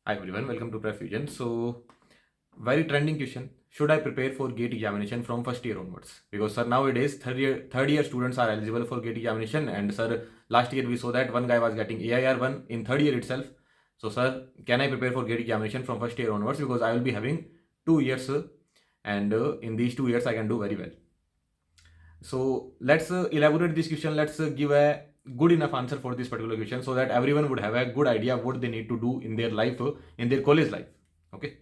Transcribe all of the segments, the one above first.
Hi everyone, welcome to PrepFusion. So, very trending question. Should I prepare for GATE examination from first year onwards? Because sir, nowadays third year students are eligible for GATE examination, and sir, last year we saw that one guy was getting AIR1 in third year itself. So sir, can I prepare for GATE examination from first year onwards? Because I will be having 2 years, and in these 2 years I can do very well. So let's elaborate this question. Let's give a good enough answer for this particular question so that everyone would have a good idea what they need to do in their life, in their college life. Okay.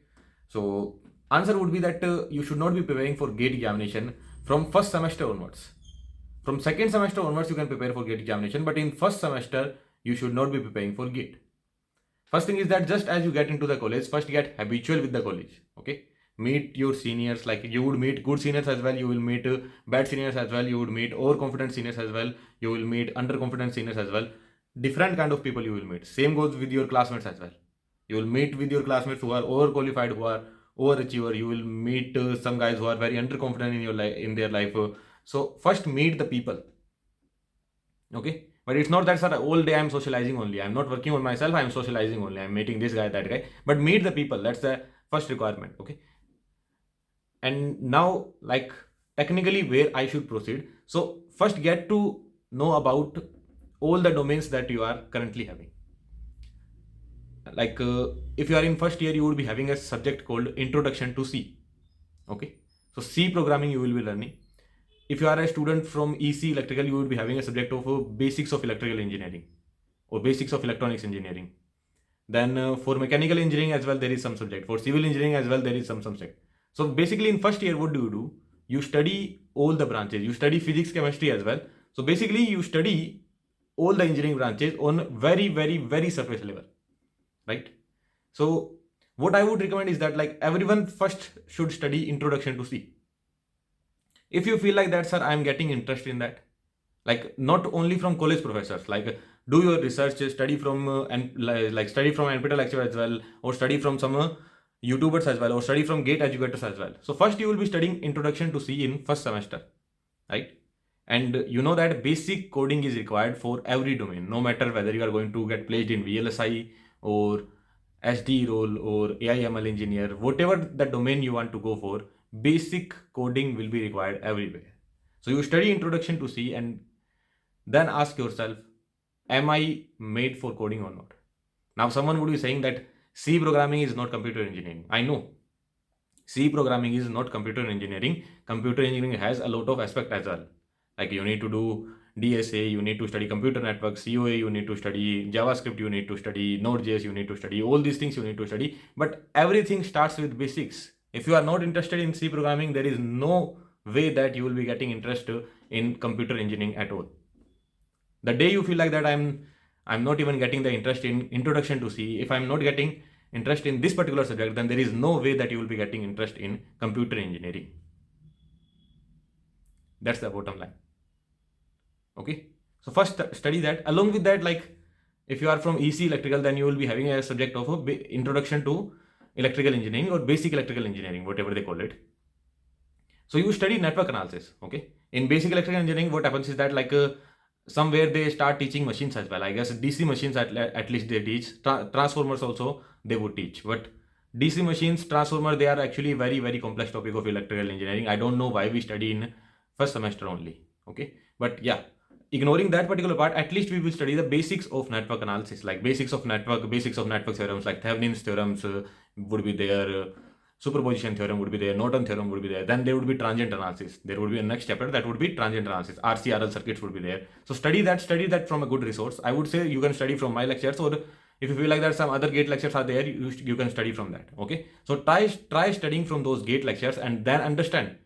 So answer would be that you should not be preparing for GATE examination from first semester onwards. From second semester onwards, you can prepare for GATE examination, but in first semester, you should not be preparing for GATE. First thing is that just as you get into the college, first get habitual with the college. Okay. Meet your seniors, like you would meet good seniors as well, you will meet bad seniors as well, you would meet overconfident seniors as well, you will meet underconfident seniors as well. Different kind of people you will meet. Same goes with your classmates as well. You will meet with your classmates who are overqualified, who are overachiever. You will meet some guys who are very underconfident in your life, in their life. So first meet the people. Okay. But it's not that, sir, all day I'm socializing only. I'm not working on myself. I'm socializing only. I'm meeting this guy, that guy. But meet the people. That's the first requirement. Okay. And now, like, technically where I should proceed. So first get to know about all the domains that you are currently having. Like if you are in first year, you would be having a subject called Introduction to C. Okay. So C programming you will be learning. If you are a student from EC electrical, you would be having a subject of basics of electrical engineering or basics of electronics engineering. Then for mechanical engineering as well, there is some subject. For civil engineering as well, there is some subject. So basically in first year, what do? You study all the branches. You study physics, chemistry as well. So basically you study all the engineering branches on very, very, very surface level, right? So what I would recommend is that like everyone first should study Introduction to C. If you feel like that, sir, I'm getting interest in that, like not only from college professors, like do your research, study from and like study from NPTEL lecture as well, or study from some YouTubers as well, or study from GATE educators as well. So first you will be studying Introduction to C in first semester, right? And you know that basic coding is required for every domain, no matter whether you are going to get placed in VLSI or SD role or AIML engineer, whatever the domain you want to go for, basic coding will be required everywhere. So you study Introduction to C and then ask yourself, am I made for coding or not? Now someone would be saying that C programming is not computer engineering. I know C programming is not computer engineering. Computer engineering has a lot of aspect as well. Like you need to do DSA, you need to study computer network, COA, you need to study JavaScript, you need to study Node.js, you need to study all these things you need to study. But everything starts with basics. If you are not interested in C programming, there is no way that you will be getting interest in computer engineering at all. The day you feel like that I'm not even getting the interest in Introduction to C, if I'm not getting interest in this particular subject, then there is no way that you will be getting interest in computer engineering. That's the bottom line. Okay. So first study that. Along with that, like if you are from EC electrical, then you will be having a subject of Introduction to electrical engineering or basic electrical engineering, whatever they call it. So you study network analysis. Okay. In basic electrical engineering, what happens is that like somewhere they start teaching machines as well. I guess DC machines at least they teach. Transformers also they would teach. But DC machines, transformer, they are actually very, very complex topic of electrical engineering. I don't know why we study in first semester only. Okay. But yeah, ignoring that particular part, at least we will study the basics of network analysis, like basics of network theorems, like Thevenin's theorems would be there, superposition theorem would be there, Norton theorem would be there. Then there would be transient analysis. There would be a next chapter that would be transient analysis. RCRL circuits would be there. So study that from a good resource. I would say you can study from my lectures, or if you feel like that some other GATE lectures are there, you can study from that. Okay. So try studying from those GATE lectures and then understand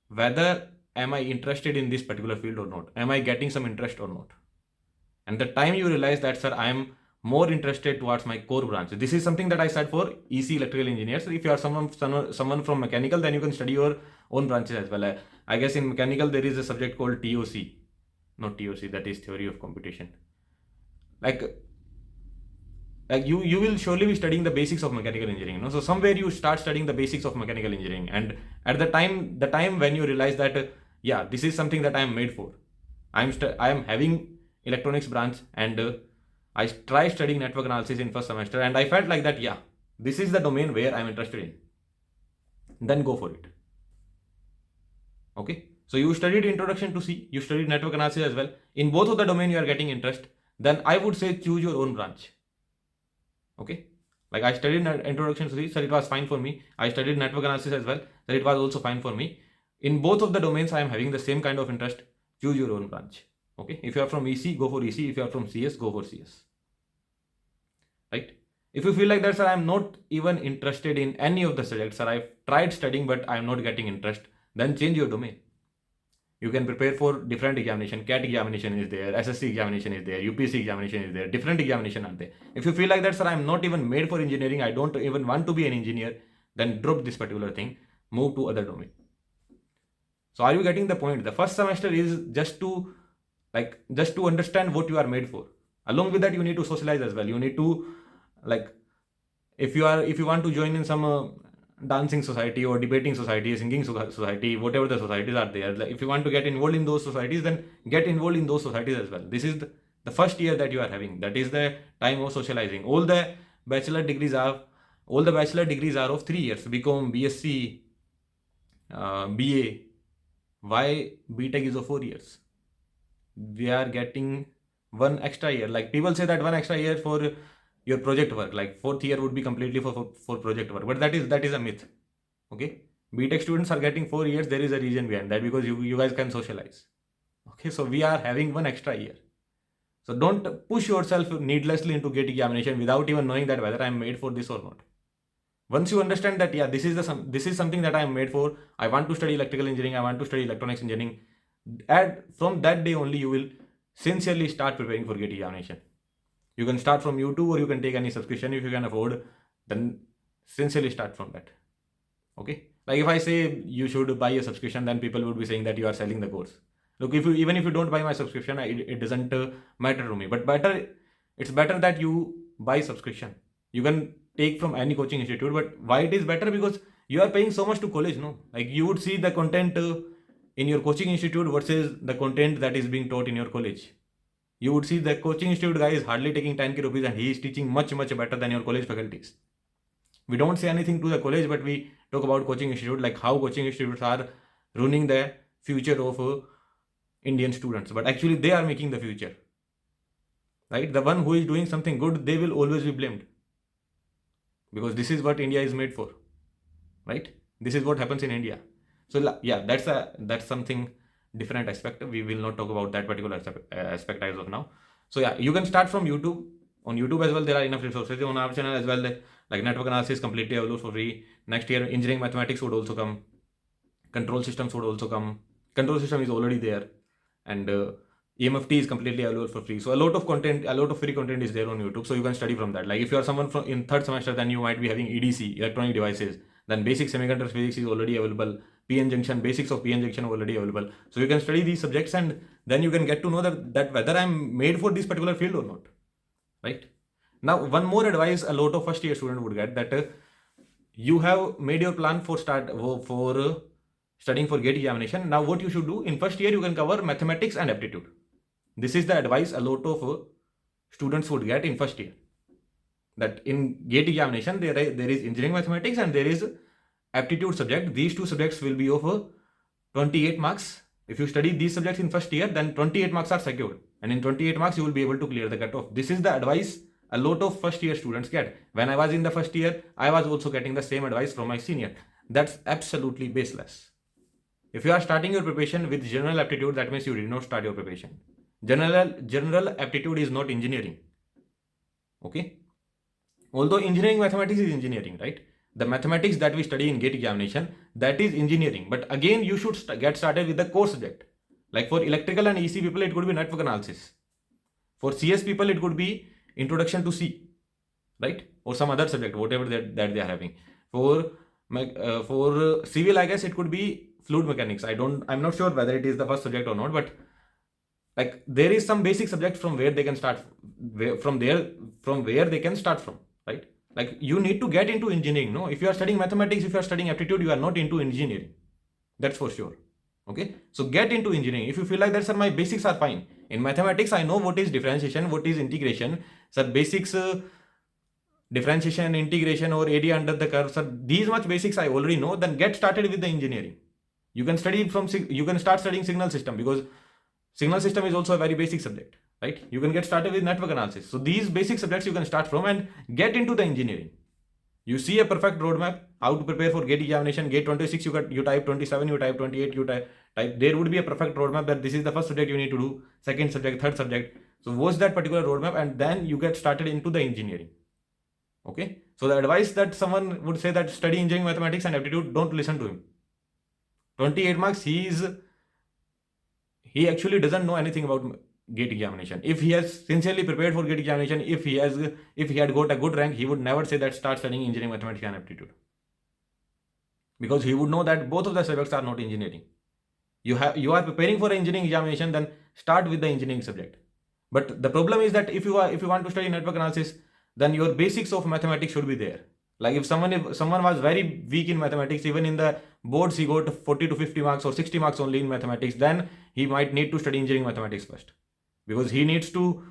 whether am I interested in this particular field or not? Am I getting some interest or not? And the time you realize that, sir, I am more interested towards my core branch. This is something that I said for EC electrical engineers. If you are someone from mechanical, then you can study your own branches as well. I guess in mechanical there is a subject called TOC, not TOC, that is theory of computation. Like you will surely be studying the basics of mechanical engineering. So somewhere you start studying the basics of mechanical engineering, and at the time when you realize that yeah, this is something that I am made for. I am having electronics branch, and I tried studying network analysis in first semester, and I felt like that, yeah, this is the domain where I'm interested in, then go for it. Okay, so you studied introduction to C, you studied network analysis as well. In both of the domain you are getting interest, then I would say choose your own branch. Okay, like I studied introduction to C, so it was fine for me. I studied network analysis as well, so it was also fine for me. In both of the domains I am having the same kind of interest. Choose your own branch. Okay, if you are from EC, go for EC. If you are from CS, go for CS. Right? If you feel like that, sir, I am not even interested in any of the subjects, sir, I've tried studying but I am not getting interest, then change your domain. You can prepare for different examination. CAT examination is there, SSC examination is there, UPSC examination is there, different examination are there. If you feel like that, sir, I am not even made for engineering, I don't even want to be an engineer, then drop this particular thing, move to other domain. So are you getting the point? The first semester is just to understand what you are made for. Along with that, you need to socialize as well. You need to, like, if you want to join in some dancing society or debating society, singing society, whatever the societies are there, like if you want to get involved in those societies, then get involved in those societies as well. This is the first year that you are having. That is the time of socializing. All the bachelor degrees are of 3 years. BCom, BSc, BA. Why BTech is of 4 years? We are getting 1 extra year. Like people say that 1 extra year for your project work, like 4th year would be completely for project work, but that is a myth. Okay, BTech students are getting 4 years. There is a reason behind that, because you guys can socialize. Okay, so we are having 1 extra year. So don't push yourself needlessly into GATE examination without even knowing that whether I am made for this or not. Once you understand that, yeah, this is something that I am made for, I want to study electrical engineering, I want to study electronics engineering, and from that day only you will sincerely start preparing for GATE examination. You can start from YouTube or you can take any subscription if you can afford, then sincerely start from that. Okay, like if I say you should buy a subscription, then people would be saying that you are selling the course. Look, even if you don't buy my subscription, it doesn't matter to me, but it's better that you buy subscription. You can take from any coaching institute, but why it is better? Because you are paying so much to college, no? Like you would see the content in your coaching institute versus the content that is being taught in your college. You would see the coaching institute guy is hardly taking 10k rupees and he is teaching much better than your college faculties. We don't say anything to the college, but we talk about coaching institute, like how coaching institutes are ruining the future of Indian students, but actually they are making the future. Right? The one who is doing something good, they will always be blamed, because this is what India is made for. Right? This is what happens in India. So yeah, that's something different aspect. We will not talk about that particular aspect as of now. So yeah, you can start from YouTube. On YouTube as well, there are enough resources. On our channel as well, like network analysis completely available for free. Next year, engineering mathematics would also come. Control systems would also come. Control system is already there, and EMFT is completely available for free. So a lot of free content is there on YouTube. So you can study from that. Like if you are someone from in 3rd semester, then you might be having EDC, electronic devices. Then basic semiconductor physics is already available. PN junction, basics of PN junction already available. So you can study these subjects, and then you can get to know that whether I'm made for this particular field or not. Right? Now, one more advice a lot of first year student would get, that you have made your plan for studying for GATE examination. Now what you should do, in first year you can cover mathematics and aptitude. This is the advice a lot of students would get in first year, that in GATE examination there is engineering mathematics and there is aptitude subject. These two subjects will be of 28 marks. If you study these subjects in first year, then 28 marks are secured, and in 28 marks you will be able to clear the cutoff. This is the advice a lot of first year students get. When I was in the first year, I was also getting the same advice from my senior. That's absolutely baseless. If you are starting your preparation with general aptitude, that means you did not start your preparation. General aptitude is not engineering. Okay? Although engineering mathematics is engineering, right? The mathematics that we study in GATE examination, that is engineering. But again, you should get started with the core subject. Like for electrical and EC people, it could be network analysis. For CS people, it could be introduction to C, right? Or some other subject, whatever that they are having. For civil, I guess it could be fluid mechanics. I'm not sure whether it is the first subject or not, but like there is some basic subject from where they can start, from where they can start from, right? Like you need to get into engineering, no? If you are studying mathematics, if you are studying aptitude, you are not into engineering. That's for sure. Okay, so get into engineering. If you feel like that, sir, my basics are fine. In mathematics, I know what is differentiation, what is integration. Sir, basics differentiation, integration, or area under the curve, sir, these much basics I already know, then get started with the engineering. You can start studying signal system, because signal system is also a very basic subject, right? You can get started with network analysis. So these basic subjects you can start from and get into the engineering. You see a perfect roadmap how to prepare for gate examination. Gate 26, you type 27, you type 28, you type. There would be a perfect roadmap that this is the first subject you need to do, second subject, third subject. So watch that particular roadmap and then you get started into the engineering. Okay. So the advice that someone would say that study engineering, mathematics and aptitude, don't listen to him. 28 marks, he actually doesn't know anything about gate examination. If he has sincerely prepared for gate examination, if he had got a good rank, he would never say that start studying engineering, mathematics and aptitude, because he would know that both of the subjects are not engineering. You are preparing for engineering examination, then start with the engineering subject. But the problem is that if you want to study network analysis, then your basics of mathematics should be there. Like if someone was very weak in mathematics, even in the boards he got 40 to 50 marks or 60 marks only in mathematics, then he might need to study engineering mathematics first, because he needs to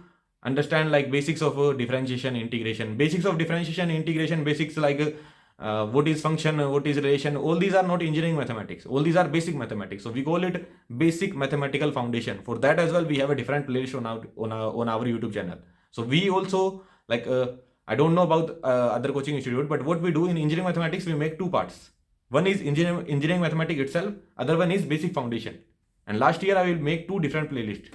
understand like basics of differentiation, integration, basics of differentiation, integration, basics like what is function, what is relation. All these are not engineering mathematics. All these are basic mathematics. So we call it basic mathematical foundation. For that as well, we have a different playlist on our YouTube channel. So we also like I don't know about other coaching institute, but what we do in engineering mathematics, we make two parts. One is engineering mathematics itself, other one is basic foundation. And last year I will make two different playlists.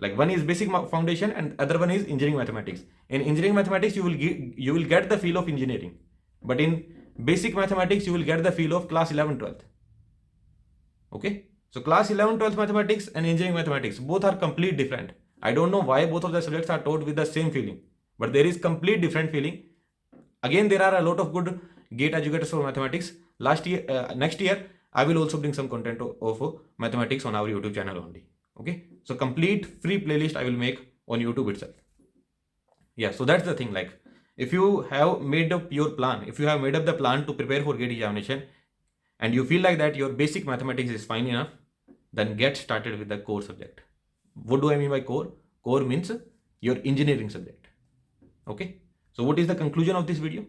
Like one is basic foundation and other one is engineering mathematics. In engineering mathematics, you will get the feel of engineering, but in basic mathematics you will get the feel of class 11 12th. Okay, so class 11 12th mathematics and engineering mathematics, both are complete different. I don't know why both of the subjects are taught with the same feeling, but there is complete different feeling. Again, there are a lot of good gate educators for mathematics. Next year I will also bring some content of mathematics on our YouTube channel only. Okay, so complete free playlist I will make on YouTube itself. Yeah, so that's the thing. Like if you have made up your plan, if you have made up the plan to prepare for gate examination and you feel like that your basic mathematics is fine enough, then get started with the core subject. What do I mean by core? Core means your engineering subject. Okay, so what is the conclusion of this video?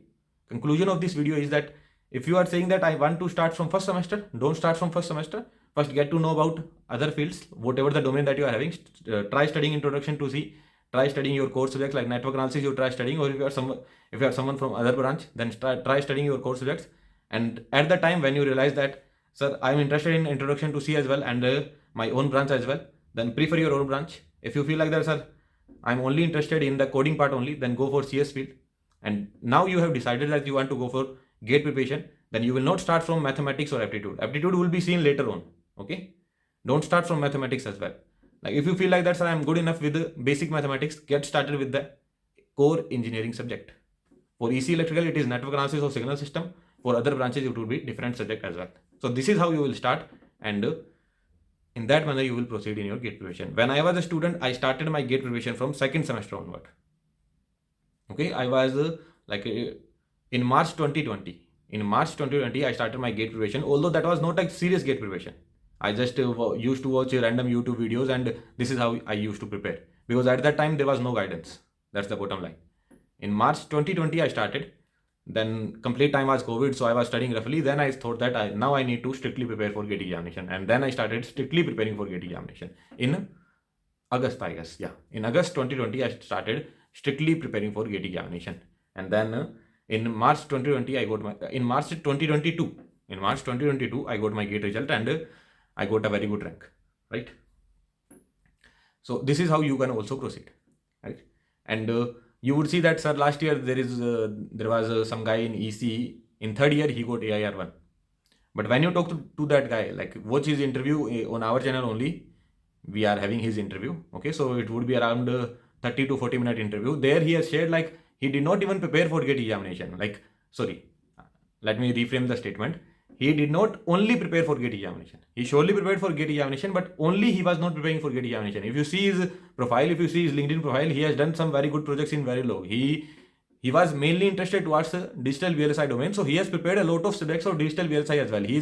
Conclusion of this video is that if you are saying that I want to start from first semester, don't start from first semester. First get to know about other fields, whatever the domain that you are having. Try studying introduction to C. Try studying your core subjects like network analysis. You try studying, or if you are someone from other branch, then try studying your core subjects. And at the time when you realize that, sir, I am interested in introduction to C as well and my own branch as well, then prefer your own branch. If you feel like that, sir, I'm only interested in the coding part only, then go for CS field. And now you have decided that you want to go for gate preparation, then you will not start from mathematics or aptitude. Aptitude will be seen later on. Okay, don't start from mathematics as well. Like if you feel like that, sir, I'm good enough with the basic mathematics, get started with the core engineering subject. For EC electrical, it is network analysis or signal system. For other branches, it would be different subject as well. So this is how you will start, and in that manner you will proceed in your gate preparation. When I was a student, I started my gate preparation from second semester onward. Okay, I was in March 2020. In March 2020, I started my gate preparation, although that was not a serious gate preparation. I just used to watch random YouTube videos, and this is how I used to prepare, because at that time there was no guidance. That's the bottom line. In March 2020 I started, then complete time was COVID, so I was studying roughly. Then I thought that now I need to strictly prepare for gate examination, and then I started strictly preparing for gate examination in August, I guess. Yeah, in August 2020 I started strictly preparing for gate examination, and then in March 2020 in March 2022 I got my gate result, and I got a very good rank, right? So this is how you can also proceed, right? And you would see that, sir, last year there was some guy in EC in third year, he got AIR1. But when you talk to that guy, like watch his interview on our channel only, we are having his interview. Okay, so it would be around 30 to 40 minute interview. There he has shared like he did not even prepare for gate examination. Like, sorry, let me reframe the statement. He did not only prepare for gate examination. He surely prepared for gate examination, but only he was not preparing for gate examination. If you see his profile, if you see his LinkedIn profile, he has done some very good projects in very low. He was mainly interested towards digital VLSI domain, so he has prepared a lot of subjects of digital VLSI as well. He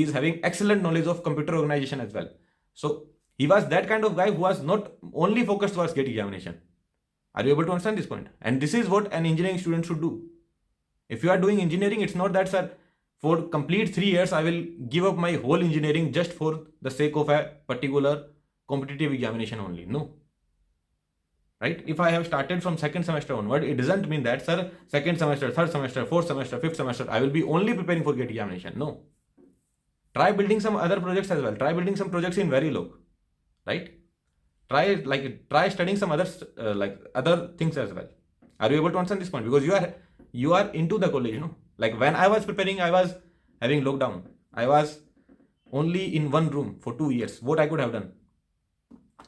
is having excellent knowledge of computer organization as well. So he was that kind of guy who was not only focused towards gate examination. Are you able to understand this point? And this is what an engineering student should do. If you are doing engineering, it's not that, sir, for complete 3 years I will give up my whole engineering just for the sake of a particular competitive examination only. No. Right? If I have started from second semester onward, it doesn't mean that, sir, second semester, third semester, fourth semester, fifth semester, I will be only preparing for GATE examination. No. Try building some other projects as well. Try building some projects in very low. Right? Try studying some other things as well. Are you able to understand this point? Because you are into the college, like when I was preparing, I was having lockdown. I was only in one room for 2 years. What I could have done?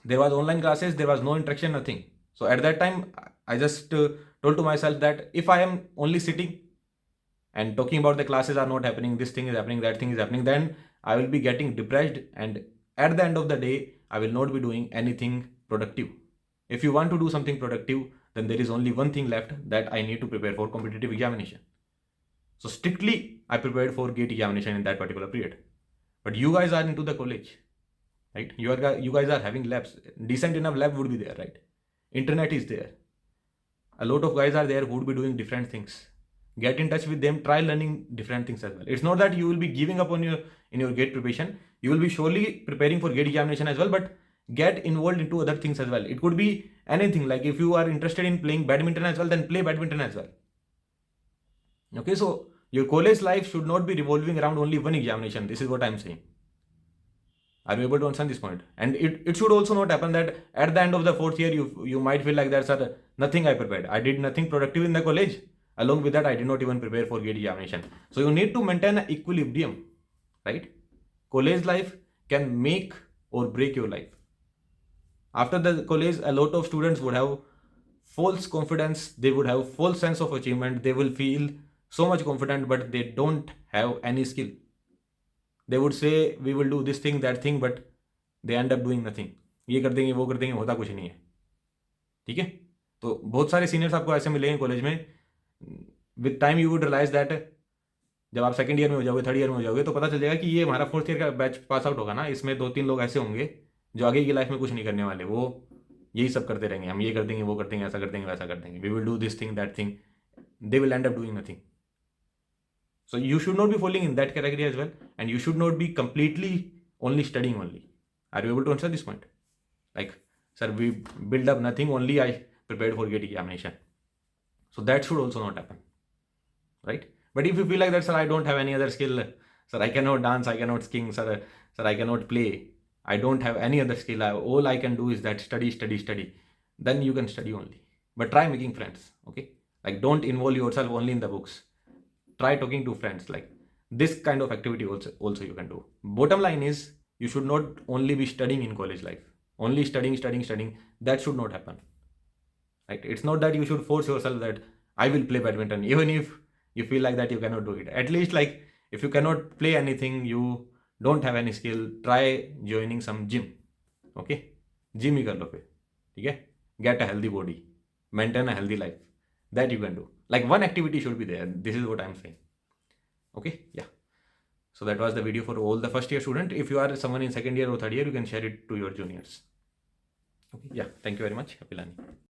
There was online classes, there was no interaction, nothing. So at that time I just told to myself that if I am only sitting and talking about the classes are not happening, this thing is happening, that thing is happening, then I will be getting depressed, and at the end of the day I will not be doing anything productive. If you want to do something productive, then there is only one thing left, that I need to prepare for competitive examination. So strictly I prepared for GATE examination in that particular period. But you guys are into the college, right? You guys are having labs. Decent enough lab would be there, right? Internet is there. A lot of guys are there who would be doing different things. Get in touch with them, try learning different things as well. It's not that you will be giving up on in your GATE preparation. You will be surely preparing for GATE examination as well, but get involved into other things as well. It could be anything. Like if you are interested in playing badminton as well, then play badminton as well. Okay, so your college life should not be revolving around only one examination. This is what I'm saying. Are you able to understand this point? And it should also not happen that at the end of the fourth year you might feel like that, sir, nothing I prepared. I did nothing productive in the college. Along with that, I did not even prepare for GATE examination. So you need to maintain an equilibrium, right? College life can make or break your life. After the college, a lot of students would have false confidence. They would have false sense of achievement. They will feel so much confident, but they don't have any skill. They would say we will do this thing, that thing, but they end up doing nothing. ये कर देंगे, वो कर देंगे, होता कुछ नहीं है. ठीक है? तो बहुत सारे सीनियर्स आपको ऐसे मिलेंगे कॉलेज में. With time you would realize that जब आप सेकंड ईयर में हो जाओगे, थर्ड ईयर में हो जाओगे, तो पता चल जाएगा कि ये हमारा फोर्थ ईयर का बैच पास आउट होगा ना, इसमें 2-3 लोग ऐसे होंगे जो आगे की लाइफ में कुछ नहीं करने वाले. वो यही सब करते रहेंगे, हम ये कर देंगे, वो कर देंगे, ऐसा कर देंगे, वैसा कर देंगे, we will do this thing, that thing. They will end up doing nothing. So you should not be falling in that category as well, and you should not be completely only studying only. Are you able to answer this point? Like, sir, we build up nothing, only I prepared for GATE examination. So that should also not happen, right? But if you feel like that, sir, I don't have any other skill, sir, I cannot dance, I cannot sing, sir, I cannot play, I don't have any other skill, all I can do is that study, then you can study only. But try making friends, okay? Like, don't involve yourself only in the books. Try talking to friends. Like, this kind of activity also you can do. Bottom line is, you should not only be studying in college life. Only studying. That should not happen. Right? It's not that you should force yourself that I will play badminton, even if you feel like that you cannot do it. At least, like, if you cannot play anything, you don't have any skill, try joining some gym. Okay? Gym ही कर लो फिर. ठीक है? Get a healthy body. Maintain a healthy life. That you can do. Like, one activity should be there. This is what I'm saying. Okay? Yeah. So that was the video for all the first year student. If you are someone in second year or third year, you can share it to your juniors. Okay? Yeah. Thank you very much. Happy learning.